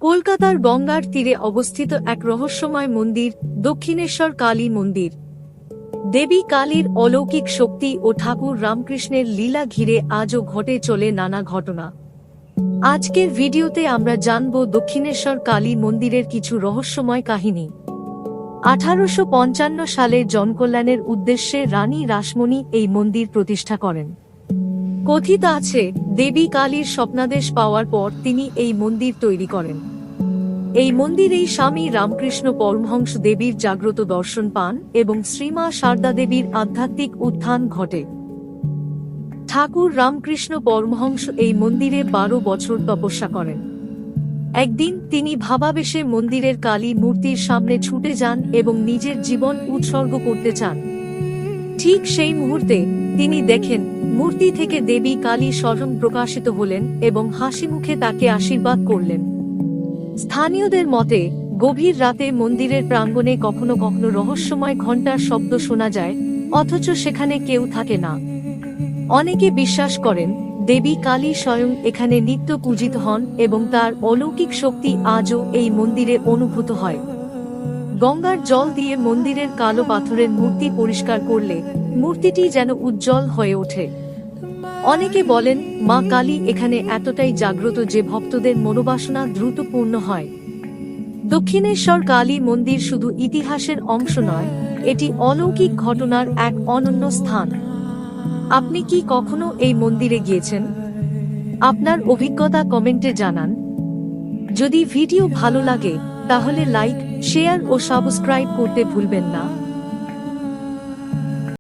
কলকাতার গঙ্গার তীরে অবস্থিত এক রহস্যময় মন্দির দক্ষিণেশ্বর কালী মন্দির। দেবী কালীর অলৌকিক শক্তি ও ঠাকুর রামকৃষ্ণের লীলা ঘিরে আজও ঘটে চলে নানা ঘটনা। আজকের ভিডিওতে আমরা জানব দক্ষিণেশ্বর কালী মন্দিরের কিছু রহস্যময় কাহিনী। 1855 সালে জনকল্যাণের উদ্দেশ্যে রানী রাসমণি এই মন্দির প্রতিষ্ঠা করেন। কথিত আছে, দেবী কালীর স্বপ্নাদেশ পাওয়ার পর তিনি এই মন্দির তৈরি করেন। এই মন্দিরেই স্বামী রামকৃষ্ণ পরমহংস দেবীর জাগ্রত দর্শন পান এবং শ্রীমা সারদা দেবীর আধ্যাত্মিক উত্থান ঘটে। ঠাকুর রামকৃষ্ণ পরমহংস এই মন্দিরে 12 বছর তপস্যা করেন। একদিন তিনি ভাবাবেশে মন্দিরের কালী মূর্তির সামনে ছুটে যান এবং নিজের জীবন উৎসর্গ করতে চান। ঠিক সেই মুহূর্তে তিনি দেখেন, মূর্তি থেকে দেবী কালী স্বয়ং প্রকাশিত হলেন এবং হাসিমুখে তাকে আশীর্বাদ করলেন। স্থানীয়দের মতে, গভীর রাতে মন্দিরের প্রাঙ্গণে কখনো কখনো রহস্যময় ঘণ্টার শব্দ শোনা যায়, অথচ সেখানে কেউ থাকে না। অনেকে বিশ্বাস করেন, দেবী কালী স্বয়ং এখানে নিত্য পূজিত হন এবং তার অলৌকিক শক্তি আজও এই মন্দিরে অনুভূত হয়। গঙ্গার জল দিয়ে মন্দিরের কালো পাথরের মূর্তি পরিষ্কার করলে মূর্তিটি যেন উজ্জ্বল হয়ে ওঠে। অনেকে বলেন, মা কালী এখানে এতটাই জাগ্রত যে ভক্তদের মনোবাসনা দ্রুত পূর্ণ হয়। দক্ষিণেশ্বর কালী মন্দির শুধু ইতিহাসের অংশ নয়, এটি অলৌকিক ঘটনার এক অনন্য স্থান। আপনি কি কখনো এই মন্দিরে গিয়েছেন? আপনার অভিজ্ঞতা কমেন্টে জানান। যদি ভিডিও ভালো লাগে তাহলে লাইক, শেয়ার ও সাবস্ক্রাইব করতে ভুলবেন না।